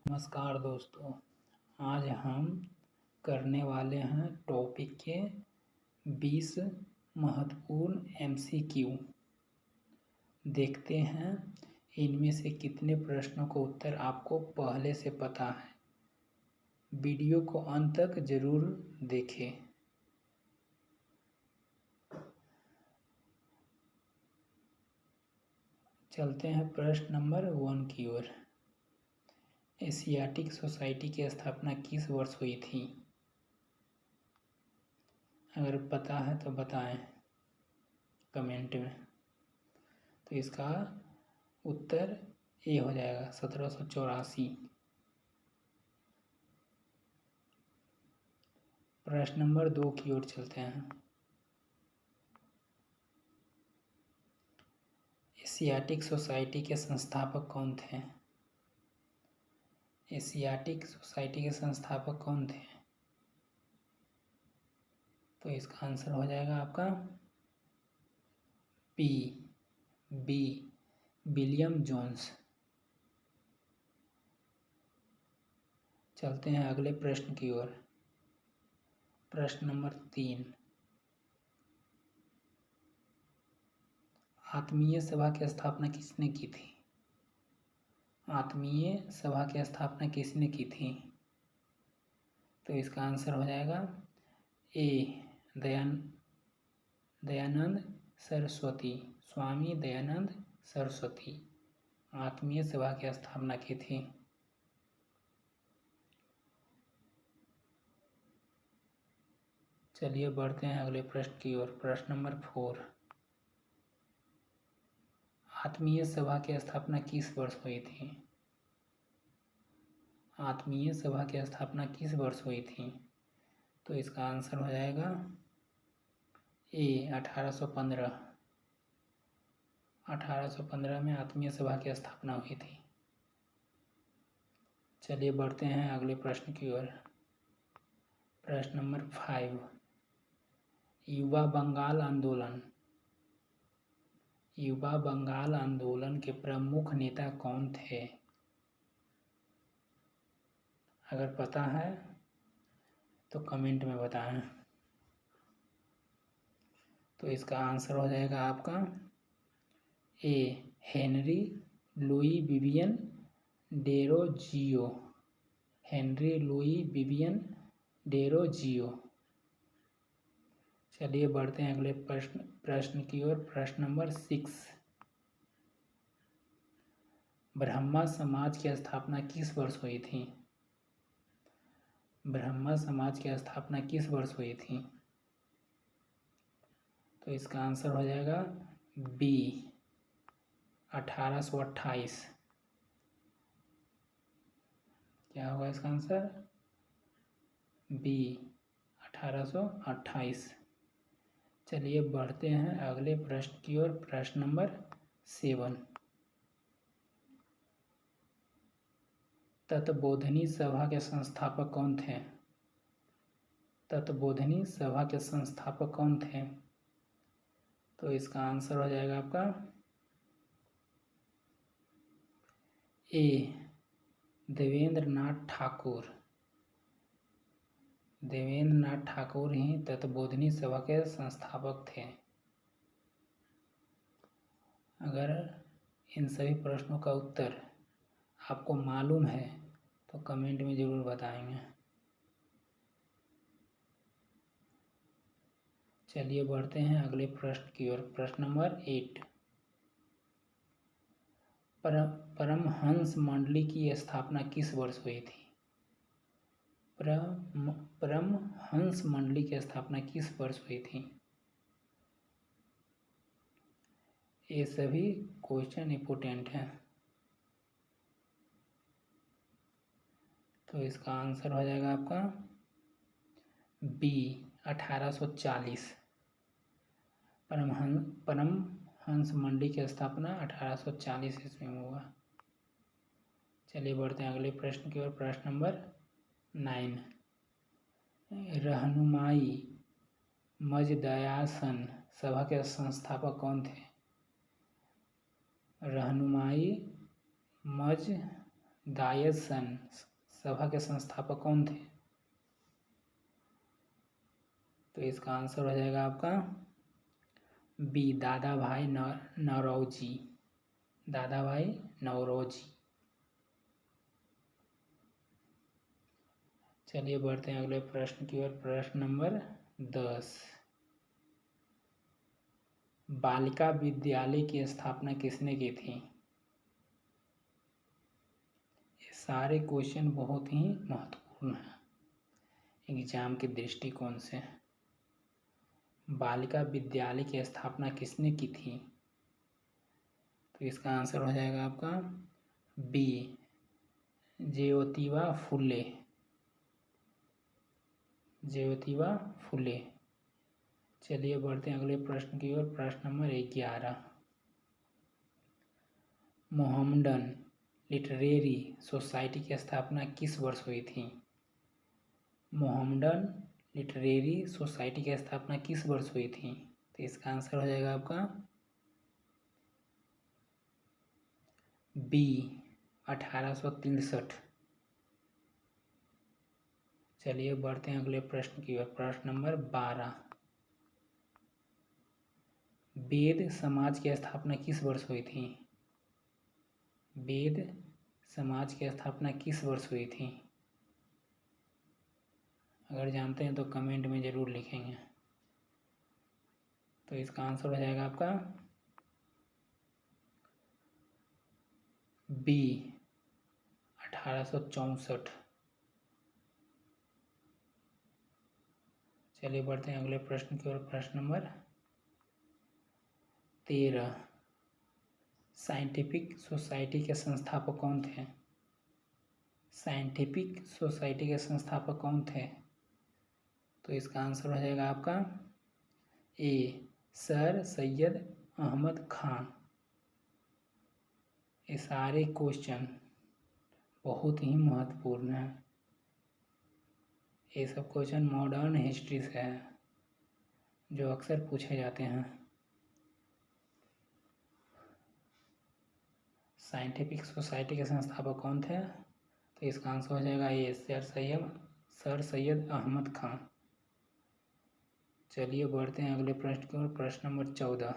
नमस्कार दोस्तों, आज हम करने वाले हैं टॉपिक के 20 महत्वपूर्ण MCQ। देखते हैं इनमें से कितने प्रश्नों का उत्तर आपको पहले से पता है। वीडियो को अंत तक जरूर देखें। चलते हैं प्रश्न नंबर 1 की ओर। एशियाटिक सोसाइटी की स्थापना किस वर्ष हुई थी? अगर पता है तो बताएं कमेंट में। तो इसका उत्तर ए हो जाएगा 1784। प्रश्न नंबर 2 की ओर चलते हैं। एशियाटिक सोसाइटी के संस्थापक कौन थे? एशियाटिक सोसाइटी के संस्थापक कौन थे? तो इसका आंसर हो जाएगा आपका बी विलियम जोन्स। चलते हैं अगले प्रश्न की ओर। प्रश्न नंबर 3। आत्मीय सभा की स्थापना किसने की थी? आत्मीय सभा की स्थापना किसने की थी? तो इसका आंसर हो जाएगा ए दयानंद सरस्वती। स्वामी दयानंद सरस्वती आत्मीय सभा की स्थापना की थी। चलिए बढ़ते हैं अगले प्रश्न की ओर। प्रश्न नंबर 4। आत्मीय सभा की स्थापना किस वर्ष हुई थी? आत्मीय सभा की स्थापना किस वर्ष हुई थी? तो इसका आंसर हो जाएगा ए 1815। 1815 में आत्मीय सभा की स्थापना हुई थी। चलिए बढ़ते हैं अगले प्रश्न की ओर। प्रश्न नंबर 5। युवा बंगाल आंदोलन। युवा बंगाल आंदोलन के प्रमुख नेता कौन थे? अगर पता है तो कमेंट में बताएं। तो इसका आंसर हो जाएगा आपका ए Henry Louis Vivian Derozio. Henry Louis Vivian Derozio. चलिए बढ़ते हैं अगले प्रश्न की ओर। प्रश्न नंबर 6। ब्रह्मा समाज की स्थापना किस वर्ष हुई थी? ब्रह्मा समाज की स्थापना किस वर्ष हुई थी? तो इसका आंसर हो जाएगा बी 1828। क्या होगा इसका आंसर? बी 1828। चलिए बढ़ते हैं अगले प्रश्न की ओर। प्रश्न नंबर 7। तत्बोधिनी सभा के संस्थापक कौन थे? तत्बोधिनी सभा के संस्थापक कौन थे? तो इसका आंसर हो जाएगा आपका ए देवेंद्र नाथ ठाकुर। देवेंद्र नाथ ठाकुर ही तत्बोधिनी सभा के संस्थापक थे। अगर इन सभी प्रश्नों का उत्तर आपको मालूम है तो कमेंट में ज़रूर बताएंगे। चलिए बढ़ते हैं अगले प्रश्न की ओर। प्रश्न नंबर 8। परमहंस मंडली की स्थापना किस वर्ष हुई थी? परमहंस मंडली की स्थापना किस वर्ष हुई थी? ये सभी क्वेश्चन इंपोर्टेंट हैं। तो इसका आंसर हो जाएगा आपका बी 1840। परमहंस मंडली की स्थापना 1840 ईस्वी में हुआ। चलिए बढ़ते हैं अगले प्रश्न की ओर। प्रश्न नंबर 9। रहनुमाई मजदयासन सभा के संस्थापक कौन थे? रहनुमाई दायसन सभा के संस्थापक कौन थे? तो इसका आंसर हो जाएगा आपका बी, दादा भाई नौरोजी। दादा भाई नौरोजी। चलिए बढ़ते हैं अगले प्रश्न की ओर। प्रश्न नंबर 10। बालिका विद्यालय की स्थापना किसने की थी? ये सारे क्वेश्चन बहुत ही महत्वपूर्ण हैं एग्जाम के दृष्टिकोण से। बालिका विद्यालय की स्थापना किसने की थी? तो इसका आंसर हो जाएगा आपका बी, ज्योतिबा फुले। ज्योतिबा फुले। चलिए बढ़ते हैं अगले प्रश्न की ओर। प्रश्न नंबर 11। मोहम्मडन लिटरेरी सोसाइटी की स्थापना किस वर्ष हुई थी? मोहम्मडन लिटरेरी सोसाइटी की स्थापना किस वर्ष हुई थी? तो इसका आंसर हो जाएगा आपका बी, 1863। चलिए बढ़ते हैं अगले प्रश्न की ओर। प्रश्न नंबर 12। वेद समाज की स्थापना किस वर्ष हुई थी? वेद समाज की स्थापना किस वर्ष हुई थी? अगर जानते हैं तो कमेंट में ज़रूर लिखेंगे। तो इसका आंसर हो जाएगा आपका बी, 1864। चलिए बढ़ते हैं अगले प्रश्न की ओर। प्रश्न नंबर 13। साइंटिफिक सोसाइटी के संस्थापक कौन थे? साइंटिफिक सोसाइटी के संस्थापक कौन थे? तो इसका आंसर हो जाएगा आपका ए, सर सैयद अहमद खान। ये सारे क्वेश्चन बहुत ही महत्वपूर्ण हैं। ये सब क्वेश्चन मॉडर्न हिस्ट्री से है जो अक्सर पूछे जाते हैं। साइंटिफिक सोसाइटी के संस्थापक कौन थे? तो इसका आंसर हो जाएगा ए, सर सैयद अहमद खान। चलिए बढ़ते हैं अगले प्रश्न की ओर। प्रश्न नंबर 14।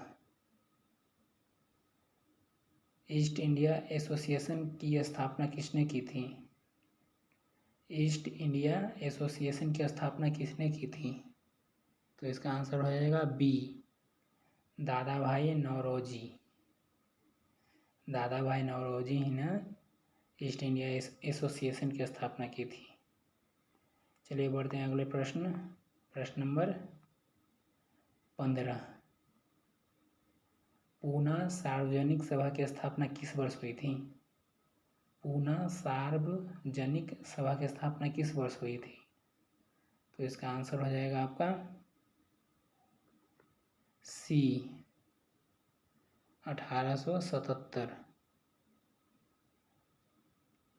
ईस्ट इंडिया एसोसिएशन की स्थापना किसने की थी? ईस्ट इंडिया एसोसिएशन की स्थापना किसने की थी? तो इसका आंसर हो जाएगा बी, दादा भाई नौरोजी। दादा भाई नौरोजी ही ने ईस्ट इंडिया एसोसिएशन की स्थापना की थी। चलिए बढ़ते हैं अगले प्रश्न। प्रश्न नंबर 15। पूना सार्वजनिक सभा की स्थापना किस वर्ष हुई थी? पूना सार्वजनिक सभा की स्थापना किस वर्ष हुई थी? तो इसका आंसर हो जाएगा आपका सी, 1877।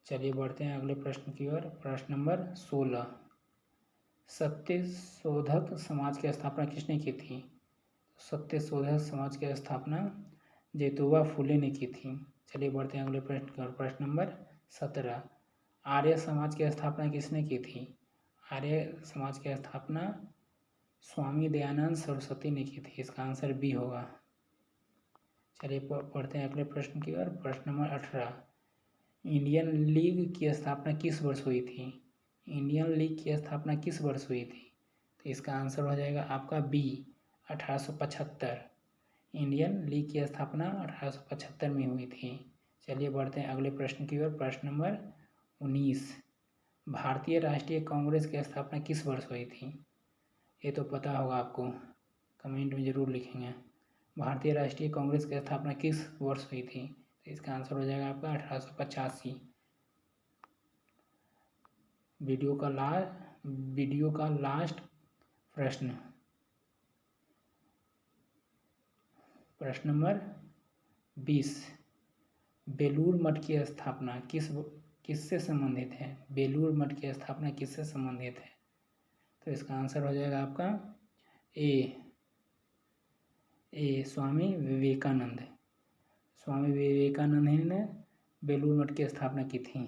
चलिए बढ़ते हैं अगले प्रश्न की ओर। प्रश्न नंबर 16। सत्यशोधक समाज की स्थापना किसने की थी? सत्यशोधक समाज की स्थापना ज्योतिबा फुले ने की थी। चलिए बढ़ते हैं अगले प्रश्न की ओर। प्रश्न नंबर 17। आर्य समाज की स्थापना किसने की थी? आर्य समाज की स्थापना स्वामी दयानंद सरस्वती ने की थी। इसका आंसर बी होगा। चलिए पढ़ते हैं अगले प्रश्न की ओर। प्रश्न नंबर 18। इंडियन लीग की स्थापना किस वर्ष हुई थी? इंडियन लीग की स्थापना किस वर्ष हुई थी? तो इसका आंसर हो जाएगा आपका बी, 1875। इंडियन लीग की स्थापना 1875 में हुई थी। चलिए बढ़ते हैं अगले प्रश्न की ओर। प्रश्न नंबर 19। भारतीय राष्ट्रीय कांग्रेस की स्थापना किस वर्ष हुई थी? ये तो पता होगा आपको, कमेंट में ज़रूर लिखेंगे। भारतीय राष्ट्रीय कांग्रेस की स्थापना किस वर्ष हुई थी? तो इसका आंसर हो जाएगा आपका 1885। वीडियो का लास्ट प्रश्न। प्रश्न नंबर 20। बेलूर मठ की स्थापना किससे संबंधित है? बेलूर मठ की स्थापना किससे संबंधित है? तो इसका आंसर हो जाएगा आपका ए, स्वामी विवेकानंद। स्वामी विवेकानंद ही ने बेलूर मठ की स्थापना की थी।